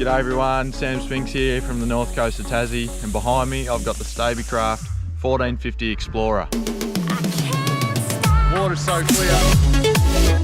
G'day everyone, Sam Spinks here from the north coast of Tassie, and behind me I've got the Stabicraft 1450 Explorer. Water's so clear.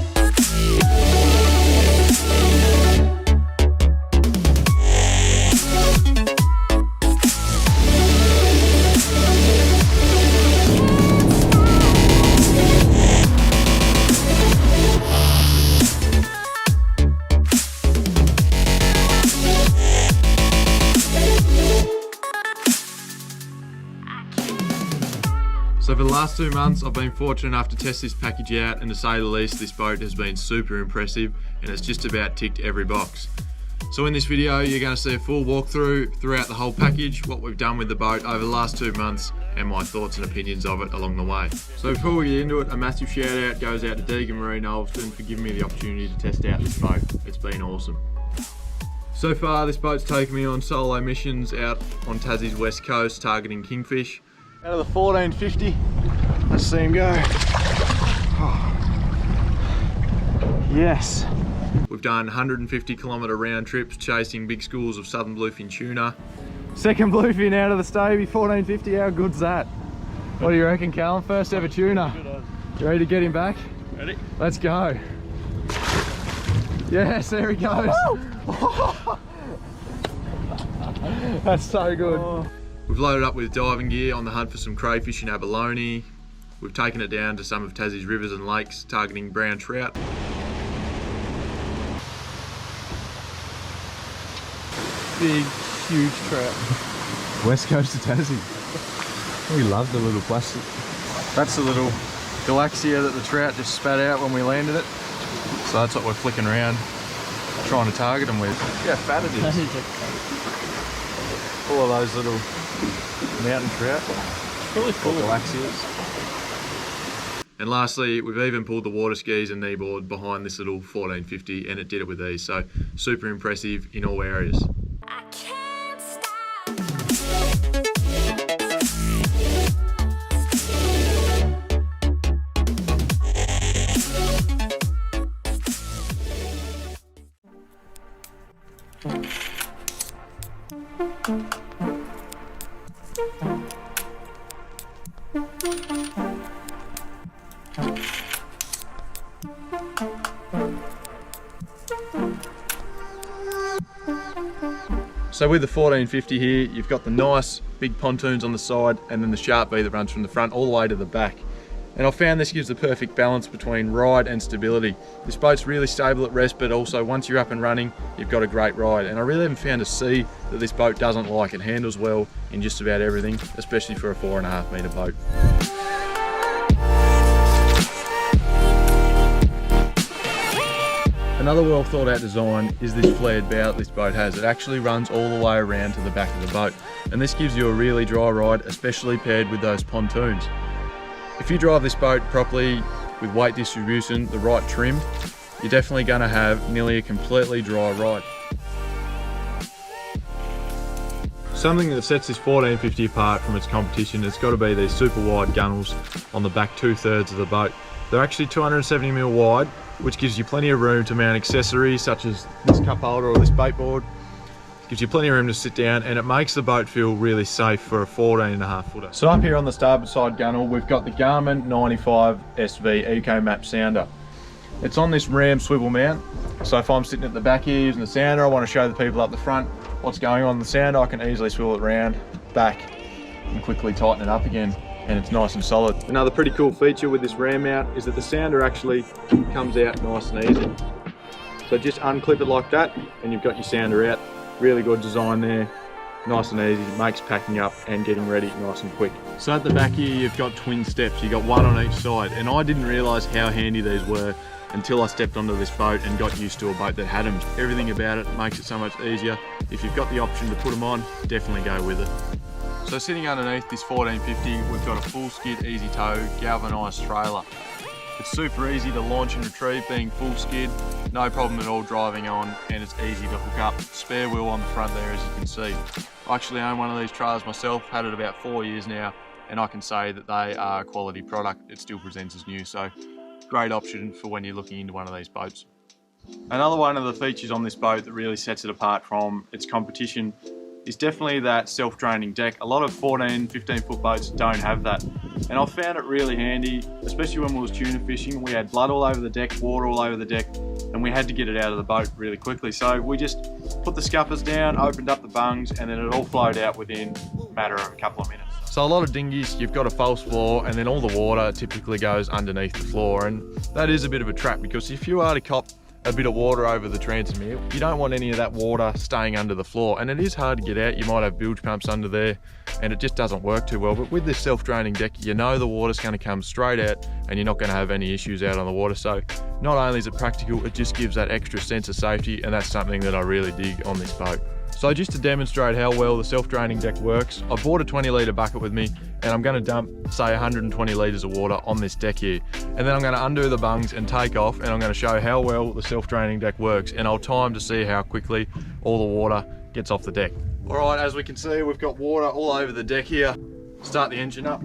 So for the last 2 months, I've been fortunate enough to test this package out, and to say the least, this boat has been super impressive and it's just about ticked every box. So in this video, you're going to see a full walkthrough throughout the whole package, what we've done with the boat over the last 2 months, and my thoughts and opinions of it along the way. So before we get into it, a massive shout out goes out to Deegan Marine for giving me the opportunity to test out this boat. It's been awesome. So far, this boat's taken me on solo missions out on Tassie's west coast, targeting kingfish. Out of the 1450, let's see him go. Oh. Yes. We've done 150-kilometre round trips chasing big schools of southern bluefin tuna. Second bluefin out of the Stabie 1450, how good's that? What do you reckon, Callum? First ever tuna. You ready to get him back? Ready. Let's go. Yes, there he goes. That's so good. Oh. We've loaded up with diving gear on the hunt for some crayfish in abalone. We've taken it down to some of Tassie's rivers and lakes, targeting brown trout. Big, huge trout. West coast of Tassie. We love the little plastic. That's the little Galaxia that the trout just spat out when we landed it. So that's what we're flicking around, trying to target them with. Look how fat it is. All of those little mountain trout. Really cool. Galaxias. And lastly, we've even pulled the water skis and kneeboard behind this little 1450, and it did it with these. So super impressive in all areas. So with the 1450 here, you've got the nice big pontoons on the side and then the sharp V that runs from the front all the way to the back. And I found this gives the perfect balance between ride and stability. This boat's really stable at rest, but also once you're up and running, you've got a great ride. And I really haven't found a sea that this boat doesn't like. It handles well in just about everything, especially for a 4.5 metre boat. Another well thought out design is this flared bow that this boat has. It actually runs all the way around to the back of the boat, and this gives you a really dry ride, especially paired with those pontoons. If you drive this boat properly with weight distribution, the right trim, you're definitely going to have nearly a completely dry ride. Something that sets this 1450 apart from its competition has got to be these super wide gunnels on the back 2/3 of the boat. They're actually 270mm wide, which gives you plenty of room to mount accessories such as this cup holder or this bait board. Gives you plenty of room to sit down, and it makes the boat feel really safe for a 14.5 footer. So up here on the starboard side gunnel, we've got the Garmin 95 SV Eco Map sounder. It's on this ram swivel mount, so if I'm sitting at the back here using the sounder, I want to show the people up the front what's going on in the sounder, I can easily swivel it around, back, and quickly tighten it up again, and it's nice and solid. Another pretty cool feature with this ram mount is that the sounder actually comes out nice and easy. So just unclip it like that, and you've got your sounder out. Really good design there, nice and easy, makes packing up and getting ready nice and quick. So at the back here you've got twin steps, you've got one on each side, and I didn't realise how handy these were until I stepped onto this boat and got used to a boat that had them. Everything about it makes it so much easier. If you've got the option to put them on, definitely go with it. So sitting underneath this 1450, we've got a full skid, easy tow, galvanised trailer. It's super easy to launch and retrieve, being full skid, no problem at all driving on, and it's easy to hook up. Spare wheel on the front there, as you can see. I actually own one of these trailers myself, had it about 4 years now, and I can say that they are a quality product. It still presents as new, so great option for when you're looking into one of these boats. Another one of the features on this boat that really sets it apart from its competition is definitely that self-draining deck. A lot of 14, 15 foot boats don't have that. And I've found it really handy, especially when we was tuna fishing. We had blood all over the deck, water all over the deck, and we had to get it out of the boat really quickly. So we just put the scuppers down, opened up the bungs, and then it all flowed out within a matter of a couple of minutes. So a lot of dinghies, you've got a false floor, and then all the water typically goes underneath the floor, and that is a bit of a trap, because if you are to cop a bit of water over the transom here, you don't want any of that water staying under the floor, and it is hard to get out. You might have bilge pumps under there and it just doesn't work too well. But with this self-draining deck, you know the water's going to come straight out and you're not going to have any issues out on the water. So not only is it practical, it just gives that extra sense of safety, and that's something that I really dig on this boat. So just to demonstrate how well the self-draining deck works, I bought a 20 litre bucket with me, and I'm going to dump, say, 120 litres of water on this deck here. And then I'm going to undo the bungs and take off, and I'm going to show how well the self-draining deck works, and I'll time to see how quickly all the water gets off the deck. All right, as we can see, we've got water all over the deck here. Start the engine up.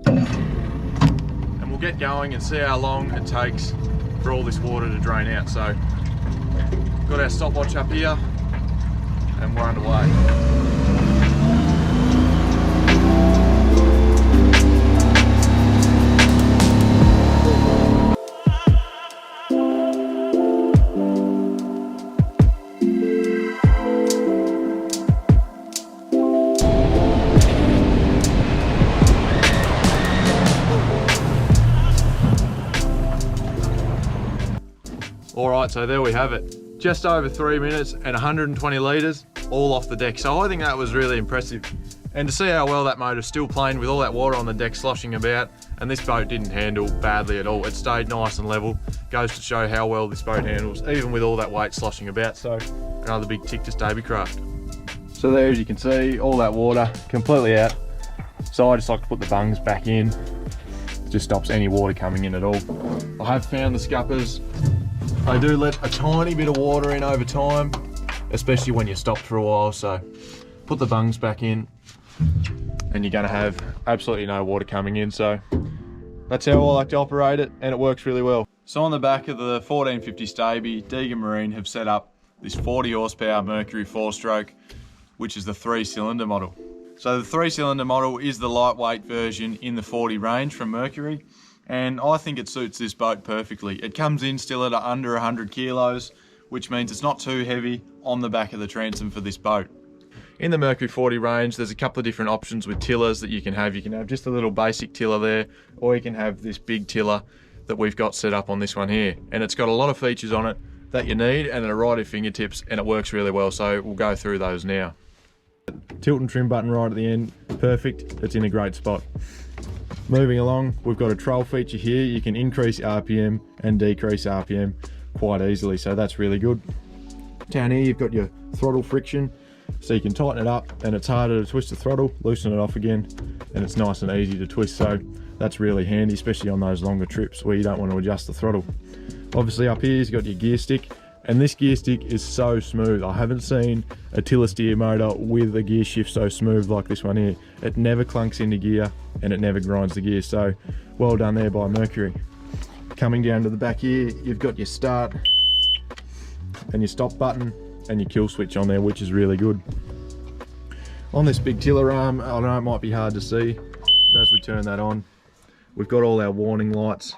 And we'll get going and see how long it takes for all this water to drain out. So, got our stopwatch up here, and we're underway. Alright, so there we have it. Just over 3 minutes and 120 litres all off the deck. So I think that was really impressive. And to see how well that motor's still playing with all that water on the deck sloshing about, and this boat didn't handle badly at all. It stayed nice and level. Goes to show how well this boat handles, even with all that weight sloshing about. So another big tick to Stabicraft. So there, as you can see, all that water completely out. So I just like to put the bungs back in. It just stops any water coming in at all. I have found the scuppers, they do let a tiny bit of water in over time, especially when you stop for a while. So put the bungs back in and you're going to have absolutely no water coming in. So that's how I like to operate it, and it works really well. So on the back of the 1450 Staby, Deegan Marine have set up this 40 horsepower Mercury 4-stroke, which is the 3-cylinder model. So the 3-cylinder model is the lightweight version in the 40 range from Mercury, and I think it suits this boat perfectly. It comes in still at under 100 kilos, which means it's not too heavy on the back of the transom for this boat. In the Mercury 40 range, there's a couple of different options with tillers that you can have. You can have just a little basic tiller there, or you can have this big tiller that we've got set up on this one here. And it's got a lot of features on it that you need, and they're right at your fingertips, and it works really well. So we'll go through those now. Tilt and trim button right at the end, perfect. It's in a great spot. Moving along, we've got a troll feature here. You can increase RPM and decrease RPM quite easily, so that's really good. Down here you've got your throttle friction, so you can tighten it up, and it's harder to twist the throttle, loosen it off again, and it's nice and easy to twist. So that's really handy, especially on those longer trips where you don't want to adjust the throttle. Obviously up here you've got your gear stick, and this gear stick is so smooth. I haven't seen a tiller steer motor with a gear shift so smooth like this one here. It never clunks into gear and it never grinds the gear, so well done there by Mercury. Coming down to the back here, you've got your start and your stop button and your kill switch on there, which is really good. On this big tiller arm, I know it might be hard to see, but as we turn that on, we've got all our warning lights.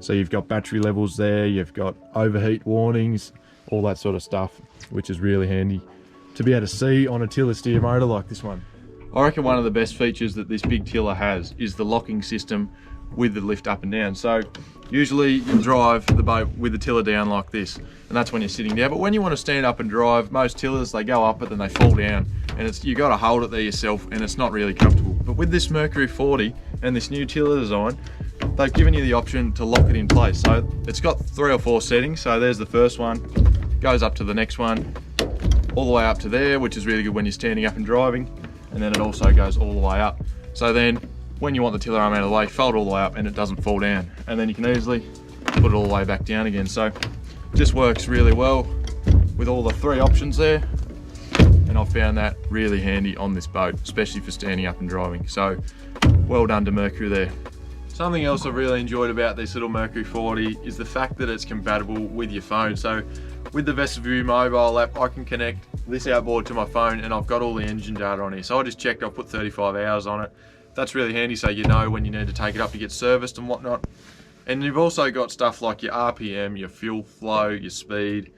So you've got battery levels there, you've got overheat warnings, all that sort of stuff, which is really handy to be able to see on a tiller steer motor like this one. I reckon one of the best features that this big tiller has is the locking system with the lift up and down. So usually you drive the boat with the tiller down like this, and that's when you're sitting down. But when you want to stand up and drive, most tillers, they go up but then they fall down, and you got to hold it there yourself, and it's not really comfortable. But with this Mercury 40 and this new tiller design, they've given you the option to lock it in place. So it's got 3 or 4 settings. So there's the first one, goes up to the next one, all the way up to there, which is really good when you're standing up and driving. And then it also goes all the way up. So then when you want the tiller arm out of the way, fold all the way up and it doesn't fall down. And then you can easily put it all the way back down again. So just works really well with all the 3 options there. And I've found that really handy on this boat, especially for standing up and driving. So well done to Mercury there. Something else I've really enjoyed about this little Mercury 40 is the fact that it's compatible with your phone. So with the VessaView mobile app, I can connect this outboard to my phone and I've got all the engine data on here. So I just checked, I've put 35 hours on it. That's really handy, so you know when you need to take it up to get serviced and whatnot. And you've also got stuff like your RPM, your fuel flow, your speed,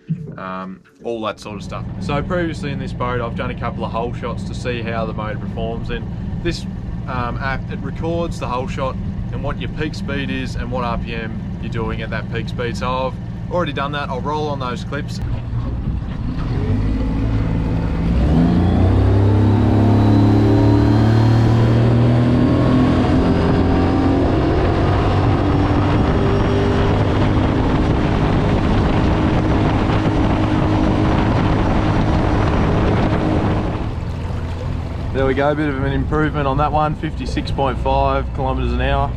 all that sort of stuff. So previously in this boat, I've done a couple of hole shots to see how the motor performs. And this app, it records the hole shot and what your peak speed is and what RPM you're doing at that peak speed. So I've already done that. I'll roll on those clips. There we go, a bit of an improvement on that one, 56.5 kilometers an hour.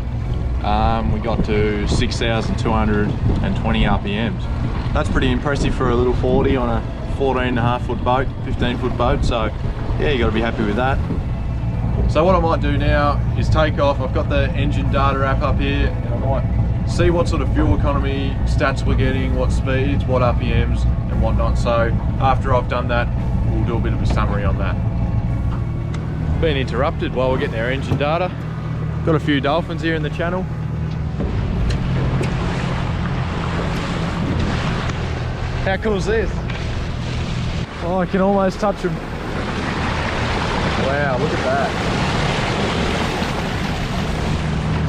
We got to 6,220 RPMs. That's pretty impressive for a little 40 on a 14.5 foot boat, 15 foot boat. So yeah, you got to be happy with that. So what I might do now is take off. I've got the engine data app up here and I might see what sort of fuel economy stats we're getting, what speeds, what RPMs and whatnot. So after I've done that, we'll do a bit of a summary on that. Been interrupted while we're getting our engine data. Got a few dolphins here in the channel. How cool is this? Oh, I can almost touch them. Wow, look at that.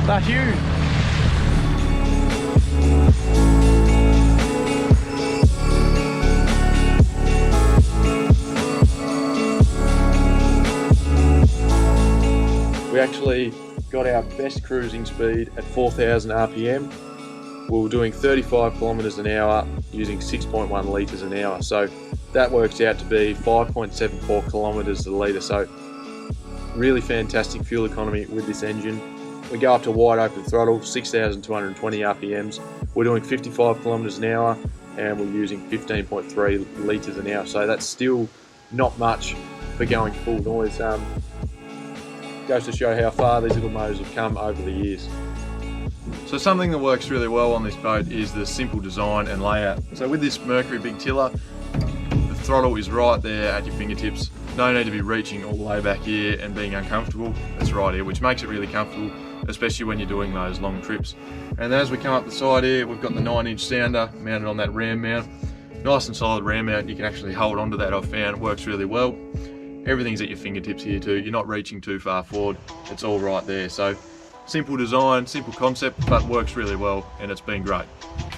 They're huge. We actually got our best cruising speed at 4,000 RPM. We were doing 35 kilometers an hour using 6.1 litres an hour. So that works out to be 5.74 kilometers to the litre. So really fantastic fuel economy with this engine. We go up to wide open throttle, 6,220 RPMs. We're doing 55 kilometers an hour and we're using 15.3 litres an hour. So that's still not much for going full noise. Goes to show how far these little motors have come over the years. So something that works really well on this boat is the simple design and layout. So with this Mercury big tiller, the throttle is right there at your fingertips. No need to be reaching all the way back here and being uncomfortable. It's right here, which makes it really comfortable, especially when you're doing those long trips. And as we come up the side here, we've got the 9-inch sounder mounted on that ram mount. Nice and solid ram mount. You can actually hold onto that, I've found. It works really well. Everything's at your fingertips here too. You're not reaching too far forward. It's all right there. So simple design, simple concept, but works really well and it's been great.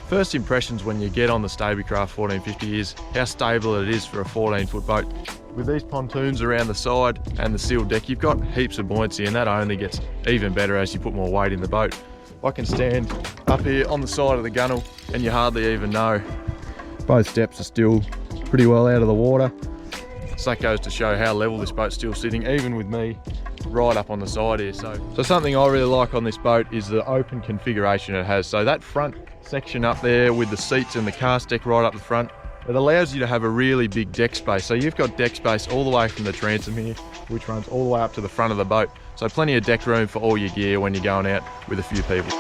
First impressions when you get on the Stabicraft 1450 is how stable it is for a 14-foot boat. With these pontoons around the side and the sealed deck, you've got heaps of buoyancy and that only gets even better as you put more weight in the boat. I can stand up here on the side of the gunnel and you hardly even know. Both steps are still pretty well out of the water. So that goes to show how level this boat's still sitting, even with me right up on the side here. So something I really like on this boat is the open configuration it has. So that front section up there with the seats and the cast deck right up the front, it allows you to have a really big deck space. So you've got deck space all the way from the transom here, which runs all the way up to the front of the boat. So plenty of deck room for all your gear when you're going out with a few people.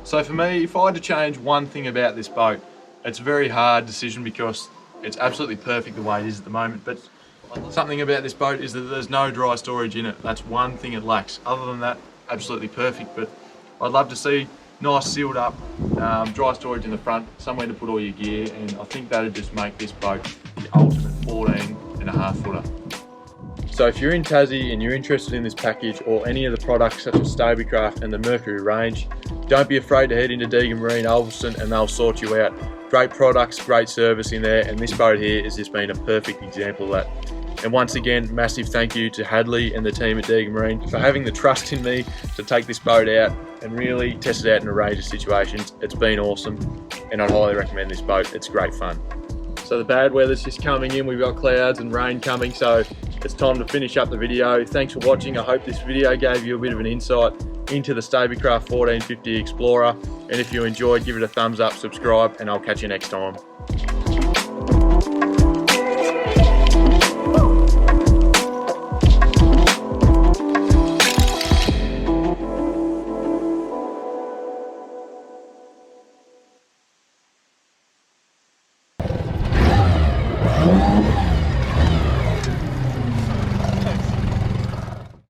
So for me, if I had to change one thing about this boat, it's a very hard decision because it's absolutely perfect the way it is at the moment, but something about this boat is that there's no dry storage in it. That's one thing it lacks. Other than that, absolutely perfect, but I'd love to see nice sealed up dry storage in the front, somewhere to put all your gear, and I think that'd just make this boat the ultimate 14.5 footer. So if you're in Tassie and you're interested in this package or any of the products such as Stabicraft and the Mercury range, don't be afraid to head into Deegan Marine, Ulverston, and they'll sort you out. Great products, great service in there, and this boat here has just been a perfect example of that. And once again, massive thank you to Hadley and the team at Deegan Marine for having the trust in me to take this boat out and really test it out in a range of situations. It's been awesome, and I'd highly recommend this boat. It's great fun. So the bad weather's just coming in. We've got clouds and rain coming, so it's time to finish up the video. Thanks for watching. I hope this video gave you a bit of an insight into the Stabicraft 1450 Explorer. And if you enjoyed, give it a thumbs up, subscribe, and I'll catch you next time.